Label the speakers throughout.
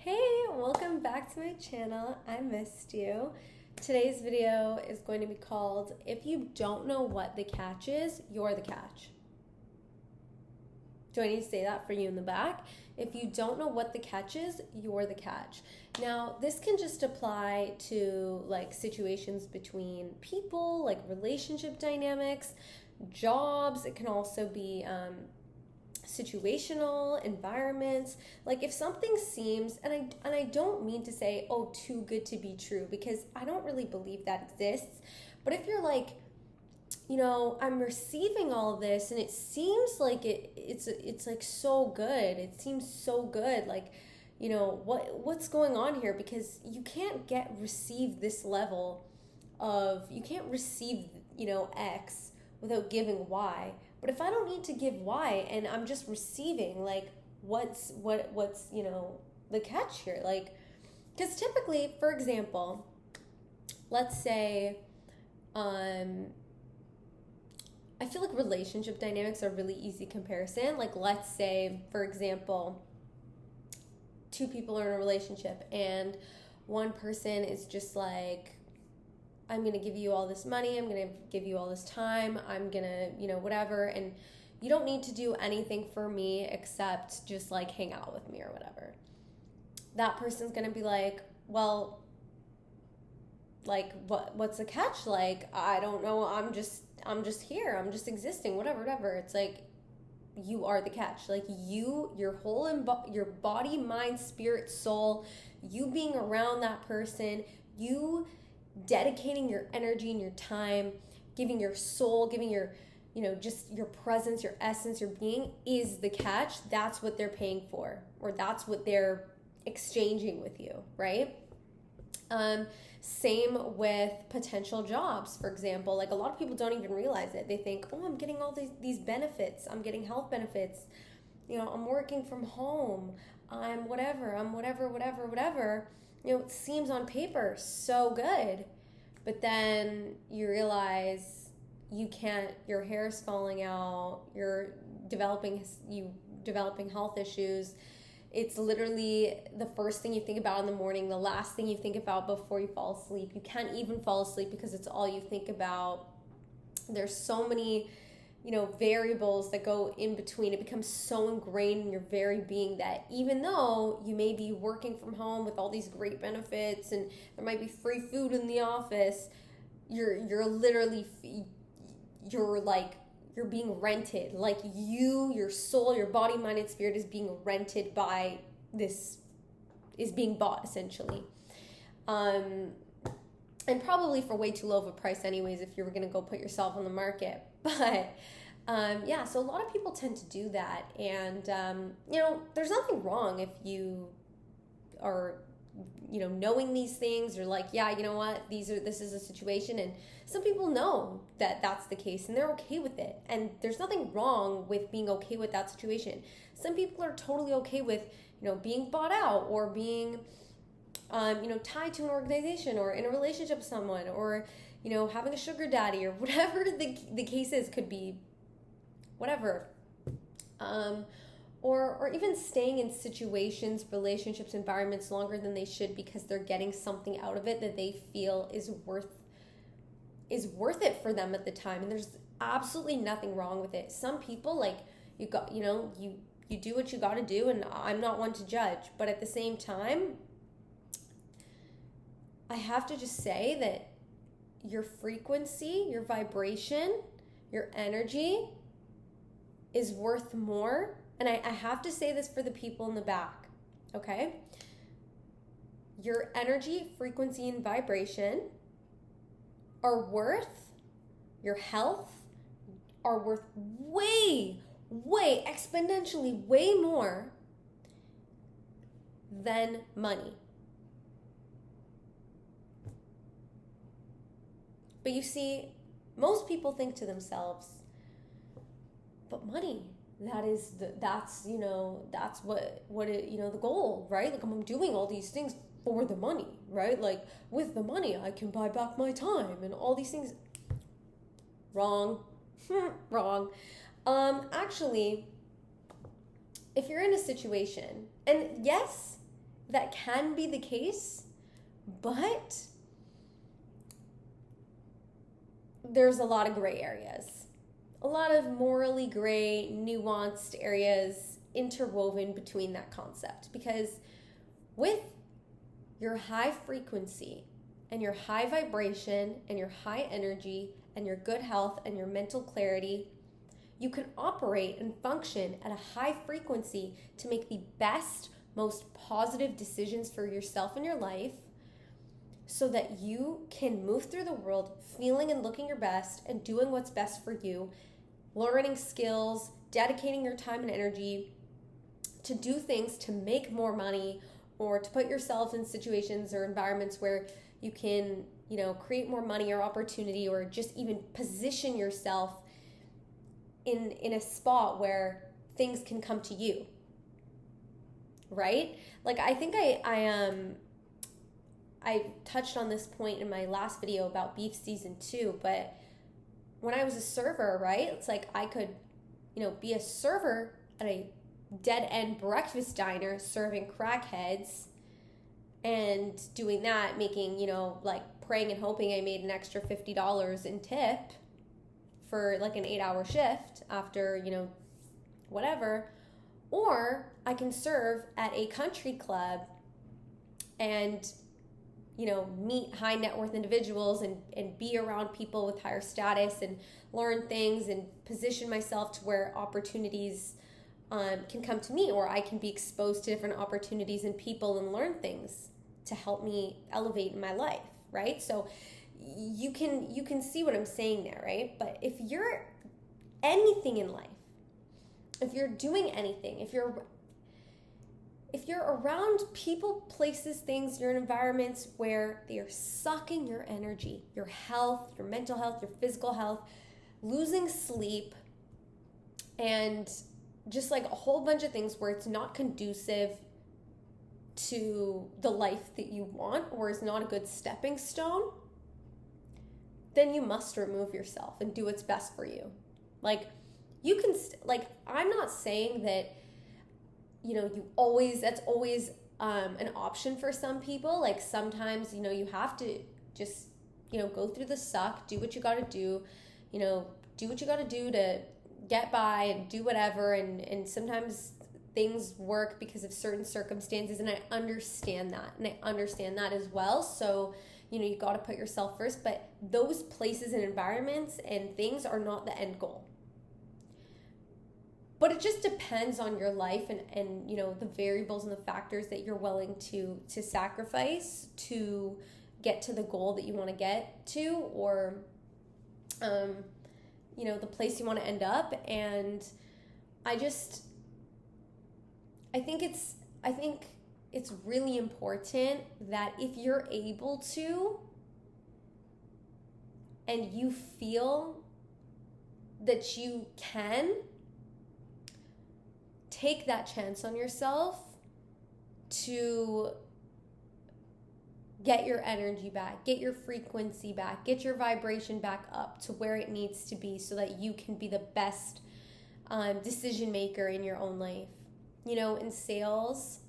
Speaker 1: Hey, welcome back to my channel. I missed you. Today's video is going to be called, If You Don't Know What the Catch Is, You're the Catch. Do I need to say that for you in the back? If you don't know what the catch is, you're the catch. Now, this can just apply to like situations between people, like relationship dynamics, jobs. It can also be situational environments. Like if something seems, and I don't mean to say, oh, too good to be true, because I don't really believe that exists. But if you're like, I'm receiving all of this and it seems like it's like so good. It seems so good. Like, what's going on here? Because you can't receive this level of, you can't receive, X without giving Y. But if I don't need to give Y and I'm just receiving, like, what's the catch here? Like, because typically, for example, let's say, I feel like relationship dynamics are a really easy comparison. Like, let's say, for example, two people are in a relationship and one person is just like, I'm going to give you all this money, I'm going to give you all this time, I'm going to, whatever, and you don't need to do anything for me except just like hang out with me or whatever. That person's going to be like, well, like, what's the catch? Like, I don't know, I'm just here, I'm just existing, whatever. It's like, you are the catch. Like, your whole your body, mind, spirit, soul, you being around that person, you dedicating your energy and your time, giving your soul, giving your, just your presence, your essence, your being is the catch. That's what they're paying for, or that's what they're exchanging with you, right? Same with potential jobs, for example. Like, a lot of people don't even realize it. They think, oh, I'm getting all these benefits. I'm getting health benefits. I'm working from home. I'm whatever. It seems on paper so good. But then you realize you can't, your hair is falling out, you're developing health issues. It's literally the first thing you think about in the morning, the last thing you think about before you fall asleep. You can't even fall asleep because it's all you think about. There's so many, variables that go in between. It becomes so ingrained in your very being that even though you may be working from home with all these great benefits and there might be free food in the office, you're literally, you're being rented. Like, your soul, your body, mind, and spirit is being rented by this, is being bought essentially. And probably for way too low of a price anyways if you were going to go put yourself on the market. But so a lot of people tend to do that. And, there's nothing wrong if you are, knowing these things. You're like, yeah, you know what, this is a situation. And some people know that that's the case and they're okay with it. And there's nothing wrong with being okay with that situation. Some people are totally okay with, being bought out or being, tied to an organization or in a relationship with someone or, having a sugar daddy or whatever the case is, could be whatever. Or even staying in situations, relationships, environments longer than they should because they're getting something out of it that they feel is worth it for them at the time. And there's absolutely nothing wrong with it. Some people, like, you do what you got to do, and I'm not one to judge. But at the same time, I have to just say that your frequency, your vibration, your energy is worth more. And I have to say this for the people in the back, okay? Your energy, frequency, and vibration are worth, your health are worth way exponentially way more than money. But you see, most people think to themselves, but money, that's what it, the goal, right? Like, I'm doing all these things for the money, right? Like, with the money, I can buy back my time and all these things. Wrong. Wrong. Actually, if you're in a situation, and yes, that can be the case, but there's a lot of gray areas. A lot of morally gray, nuanced areas interwoven between that concept. Because with your high frequency and your high vibration and your high energy and your good health and your mental clarity, you can operate and function at a high frequency to make the best, most positive decisions for yourself and your life, so that you can move through the world feeling and looking your best and doing what's best for you, learning skills, dedicating your time and energy to do things to make more money, or to put yourself in situations or environments where you can, create more money or opportunity, or just even position yourself in a spot where things can come to you, right? Like, I think I touched on this point in my last video about Beef Season 2, but when I was a server, right, it's like I could, be a server at a dead-end breakfast diner serving crackheads and doing that, making, praying and hoping I made an extra $50 in tip for like an 8-hour shift after, whatever. Or I can serve at a country club and, meet high net worth individuals and be around people with higher status and learn things and position myself to where opportunities can come to me, or I can be exposed to different opportunities and people and learn things to help me elevate in my life, right? So you can see what I'm saying there, right? But if you're anything in life, if you're doing anything, if you're around people, places, things, you're in environments where they are sucking your energy, your health, your mental health, your physical health, losing sleep, and just like a whole bunch of things where it's not conducive to the life that you want, or is not a good stepping stone, then you must remove yourself and do what's best for you. Like, you can, I'm not saying that, that's always an option for some people. Like, sometimes, you have to just, go through the suck, do what you got to do, do what you got to do to get by and do whatever. And sometimes things work because of certain circumstances. And I understand that as well. So, you got to put yourself first, but those places and environments and things are not the end goal. But it just depends on your life and the variables and the factors that you're willing to sacrifice to get to the goal that you want to get to, or the place you want to end up. And I think it's really important that if you're able to and you feel that you can, take that chance on yourself to get your energy back, get your frequency back, get your vibration back up to where it needs to be, so that you can be the best decision maker in your own life. In sales,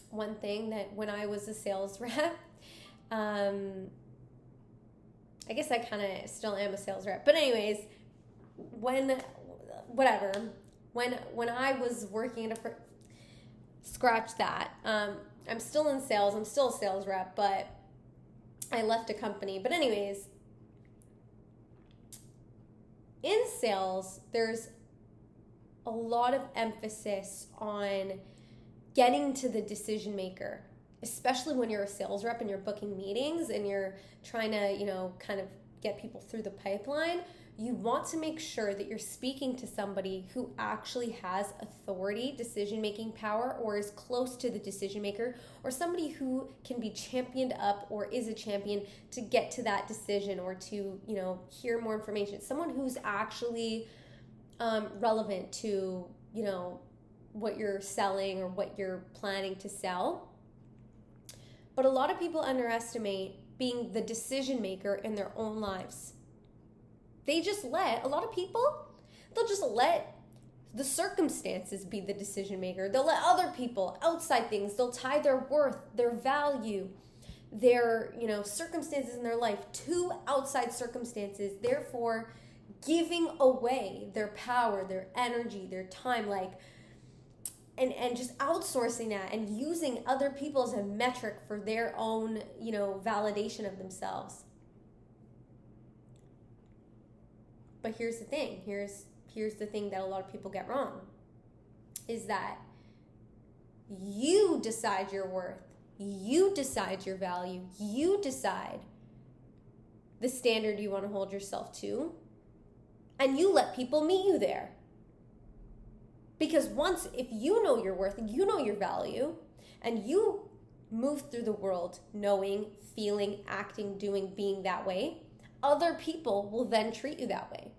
Speaker 1: one thing that when I was a sales rep, I guess I kind of still am a sales rep, but anyways, when I was working at scratch that, I'm still in sales, I'm still a sales rep, but I left a company. But anyways, in sales, there's a lot of emphasis on getting to the decision maker, especially when you're a sales rep and you're booking meetings and you're trying to, kind of get people through the pipeline. You want to make sure that you're speaking to somebody who actually has authority, decision-making power, or is close to the decision maker, or somebody who can be championed up or is a champion to get to that decision, or to, hear more information. Someone who's actually relevant to, what you're selling or what you're planning to sell. But a lot of people underestimate being the decision maker in their own lives. A lot of people, they'll just let the circumstances be the decision maker. They'll let other people, outside things, they'll tie their worth, their value, their, circumstances in their life to outside circumstances, therefore giving away their power, their energy, their time, and just outsourcing that and using other people as a metric for their own, validation of themselves. But here's the thing. Here's the thing that a lot of people get wrong, is that you decide your worth. You decide your value. You decide the standard you want to hold yourself to, and you let people meet you there. Because if you know your worth, you know your value, and you move through the world knowing, feeling, acting, doing, being that way, other people will then treat you that way.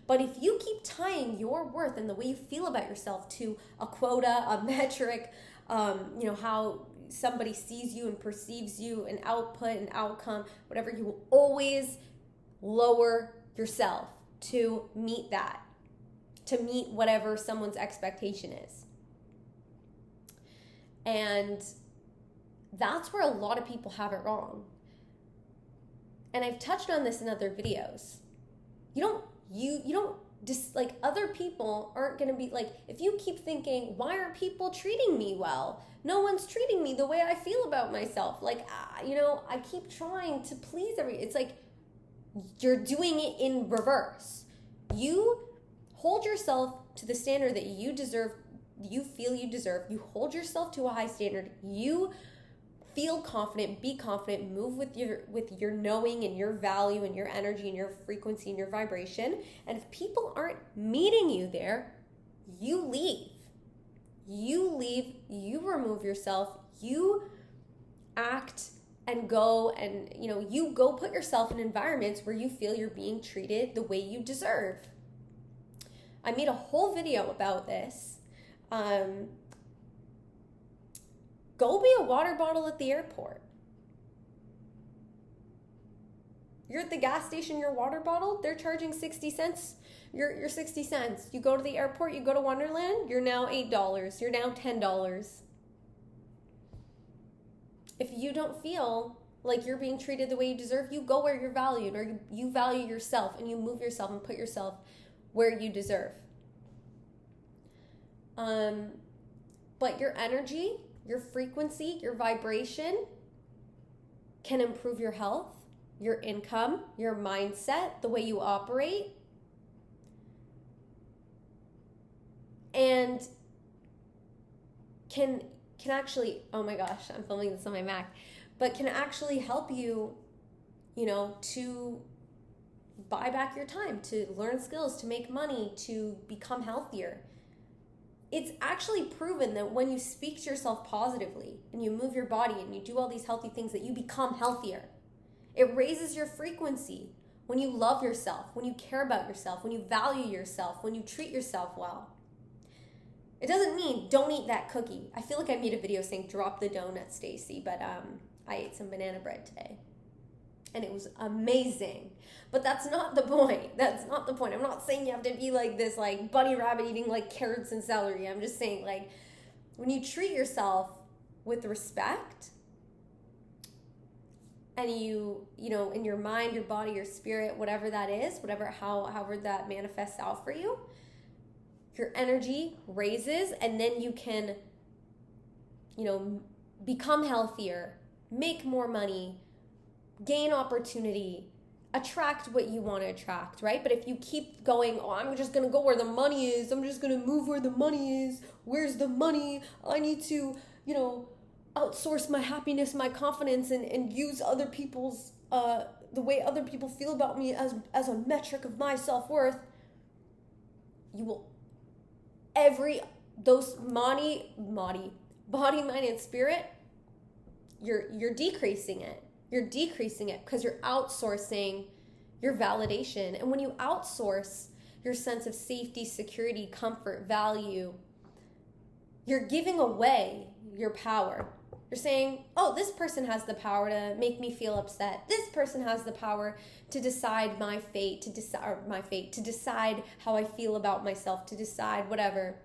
Speaker 1: But if you keep tying your worth and the way you feel about yourself to a quota, a metric, how somebody sees you and perceives you, an output, an outcome, whatever, you will always lower yourself to meet that, to meet whatever someone's expectation is. And that's where a lot of people have it wrong. And I've touched on this in other videos. Other people aren't going to be if you keep thinking, why aren't people treating me well? No one's treating me the way I feel about myself. I keep trying to please it's like you're doing it in reverse. You hold yourself to the standard that you deserve, you feel you deserve. You hold yourself to a high standard. You feel confident, be confident, move with your knowing and your value and your energy and your frequency and your vibration. And if people aren't meeting you there, you leave. You leave, you remove yourself, you act and go and, you go put yourself in environments where you feel you're being treated the way you deserve. I made a whole video about this. Go be a water bottle at the airport. You're at the gas station, your water bottle, they're charging 60 cents. You're 60 cents. You go to the airport, you go to Wonderland, you're now $8. You're now $10. If you don't feel like you're being treated the way you deserve, you go where you're valued, or you value yourself and you move yourself and put yourself where you deserve. But your energy, your frequency, your vibration can improve your health, your income, your mindset, the way you operate. And can actually, oh my gosh, I'm filming this on my Mac, but can actually help you, to buy back your time, to learn skills, to make money, to become healthier. It's actually proven that when you speak to yourself positively and you move your body and you do all these healthy things, that you become healthier. It raises your frequency when you love yourself, when you care about yourself, when you value yourself, when you treat yourself well. It doesn't mean don't eat that cookie. I feel like I made a video saying drop the donut, Stacy, but I ate some banana bread today. And it was amazing. But that's not the point. That's not the point. I'm not saying you have to be like this, bunny rabbit eating carrots and celery. I'm just saying when you treat yourself with respect and you in your mind, your body, your spirit, whatever that is, however that manifests out for you, your energy raises, and then you can, become healthier, make more money, gain opportunity, attract what you want to attract, right? But if you keep going, I'm just going to go where the money is. I'm just going to move where the money is. Where's the money? I need to, outsource my happiness, my confidence, and use other people's, the way other people feel about me as a metric of my self-worth. You will, those body, mind, and spirit, you're decreasing it. You're decreasing it because you're outsourcing your validation. And when you outsource your sense of safety, security, comfort, value, you're giving away your power. You're saying, oh, this person has the power to make me feel upset. This person has the power to decide my fate, to decide how I feel about myself, to decide whatever.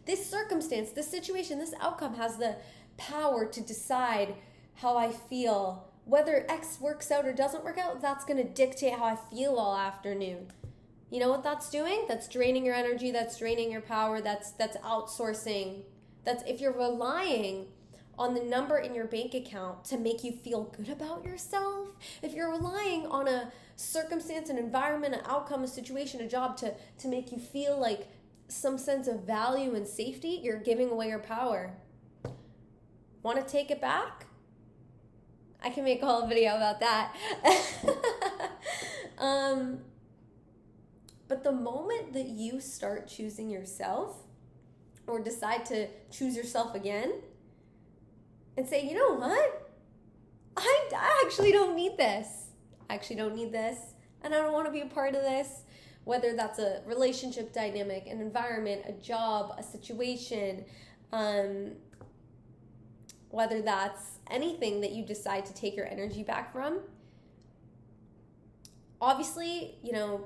Speaker 1: This circumstance, this situation, this outcome has the power to decide how I feel. Whether X works out or doesn't work out, that's going to dictate how I feel all afternoon. You know what that's doing? That's draining your energy, that's draining your power, that's outsourcing. That's if you're relying on the number in your bank account to make you feel good about yourself, if you're relying on a circumstance, an environment, an outcome, a situation, a job to make you feel like some sense of value and safety, you're giving away your power. Want to take it back? I can make a whole video about that. But the moment that you start choosing yourself or decide to choose yourself again and say, you know what? I actually don't need this. I actually don't need this. And I don't want to be a part of this. Whether that's a relationship dynamic, an environment, a job, a situation, whether that's anything that you decide to take your energy back from. Obviously,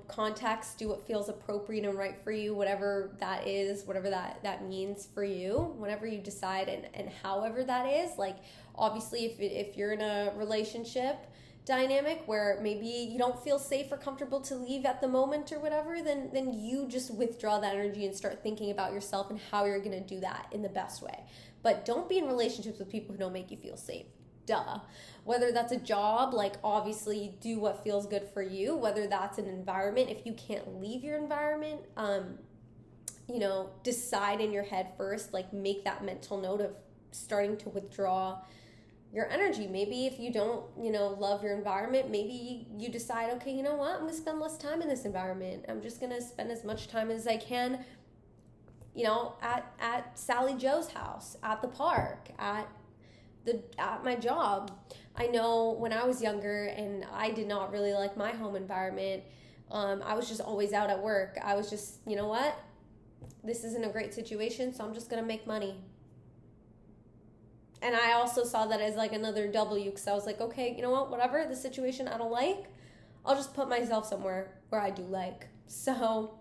Speaker 1: context, do what feels appropriate and right for you, whatever that is, whatever that means for you, whenever you decide and however that is. Like, obviously, if you're in a relationship dynamic where maybe you don't feel safe or comfortable to leave at the moment or whatever, then you just withdraw that energy and start thinking about yourself and how you're going to do that in the best way. But don't be in relationships with people who don't make you feel safe. Duh. Whether that's a job, like obviously do what feels good for you. Whether that's an environment, if you can't leave your environment, decide in your head first, like make that mental note of starting to withdraw your energy. Maybe if you don't, love your environment, maybe you decide, okay, you know what? I'm going to spend less time in this environment. I'm just going to spend as much time as I can, at Sally Joe's house, at the park, at my job. I know when I was younger and I did not really like my home environment, I was just always out at work. I was just, you know what? This isn't a great situation, so I'm just going to make money. And I also saw that as like another W, because I was like, okay, you know what? Whatever the situation I don't like, I'll just put myself somewhere where I do like. So,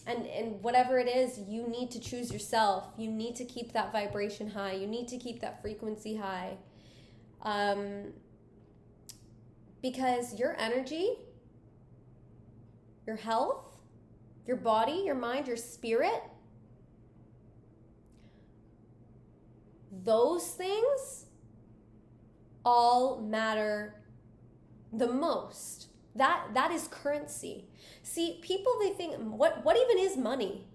Speaker 1: and whatever it is, you need to choose yourself. You need to keep that vibration high. You need to keep that frequency high. Because your energy, your health, your body, your mind, your spirit, those things all matter the most. That is currency. See, people, they think, what even is money?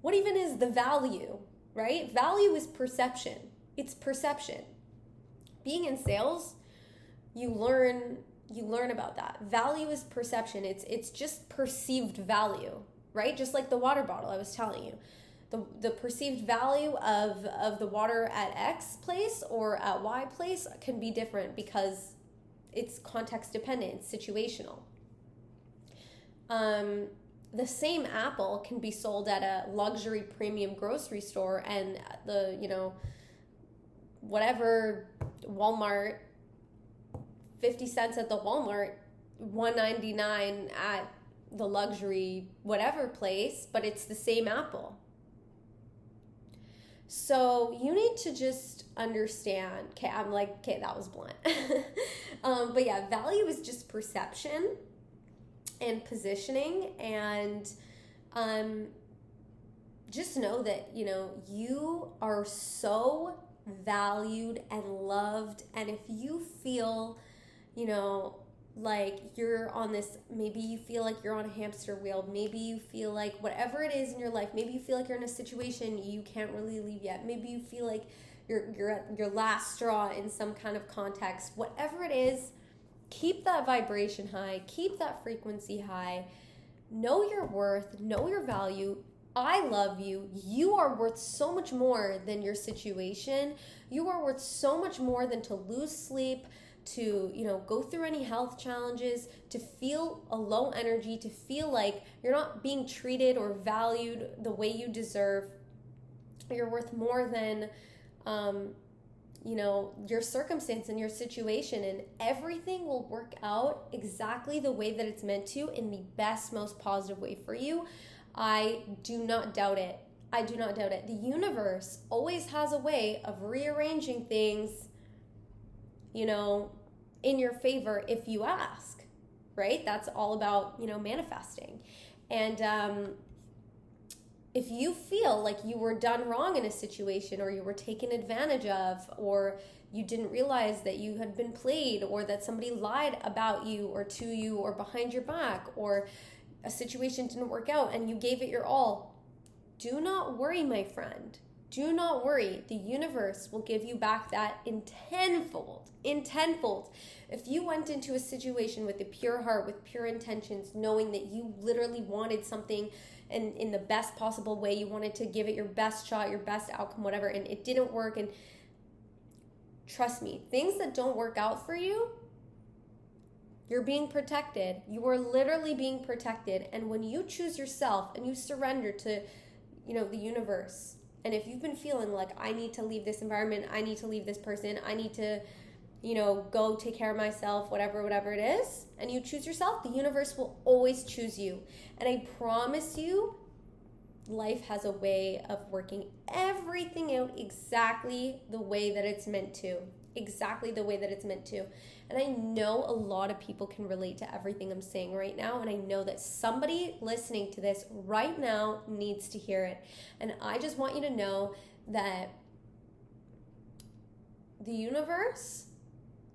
Speaker 1: What even is the value, right? Value is perception. It's perception. Being in sales, you learn about that. Value is perception. It's just perceived value, right? Just like the water bottle I was telling you. The perceived value of the water at X place or at Y place can be different because it's context dependent, it's situational. The same apple can be sold at a luxury premium grocery store and the, whatever Walmart, 50 cents at the Walmart, $1.99 at the luxury whatever place, but it's the same apple. So you need to just understand, okay, that was blunt. But yeah, value is just perception and positioning, and just know that, you are so valued and loved, and if you feel, like you're on this, maybe you feel like you're on a hamster wheel, maybe you feel like whatever it is in your life, maybe you feel like you're in a situation you can't really leave yet, maybe you feel like you're at your last straw in some kind of context, whatever it is, keep that vibration high, keep that frequency high, know your worth, know your value. I love you. You are worth so much more than your situation. You are worth so much more than to lose sleep, to, go through any health challenges, to feel a low energy, to feel like you're not being treated or valued the way you deserve. You're worth more than, your circumstance and your situation, and everything will work out exactly the way that it's meant to in the best, most positive way for you. I do not doubt it. I do not doubt it. The universe always has a way of rearranging things, in your favor if you ask, right? That's all about, manifesting. And if you feel like you were done wrong in a situation, or you were taken advantage of, or you didn't realize that you had been played, or that somebody lied about you or to you or behind your back, or a situation didn't work out and you gave it your all, do not worry, my friend. Do not worry. The universe will give you back that in tenfold. If you went into a situation with a pure heart, with pure intentions, knowing that you literally wanted something and in the best possible way, you wanted to give it your best shot, your best outcome, whatever, and it didn't work, and trust me, things that don't work out for you, you're being protected. You are literally being protected. And when you choose yourself and you surrender to, the universe, and if you've been feeling like, I need to leave this environment, I need to leave this person, I need to, go take care of myself, whatever it is, and you choose yourself, the universe will always choose you. And I promise you, life has a way of working everything out exactly the way that it's meant to. Exactly the way that it's meant to. And I know a lot of people can relate to everything I'm saying right now, and I know that somebody listening to this right now needs to hear it. And I just want you to know that the universe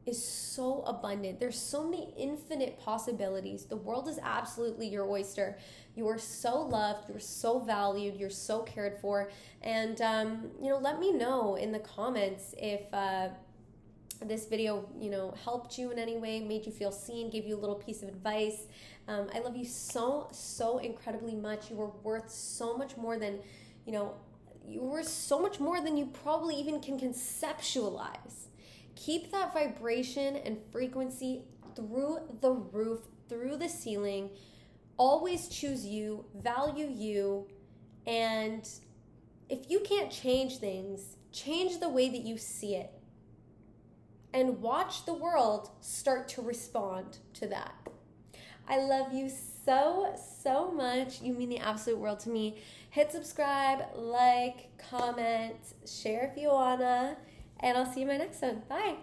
Speaker 1: is so abundant. There's so many infinite possibilities. The world is absolutely your oyster. You are so loved, you're so valued, you're so cared for. And let me know in the comments if this video, helped you in any way, made you feel seen, gave you a little piece of advice. I love you so incredibly much. You are worth so much more than, you were so much more than you probably even can conceptualize. Keep that vibration and frequency through the roof, through the ceiling. Always choose you, value you, and if you can't change things, change the way that you see it. And watch the world start to respond to that. I love you so much. You mean the absolute world to me. Hit subscribe, like, comment, share if you wanna, and I'll see you in my next one. Bye.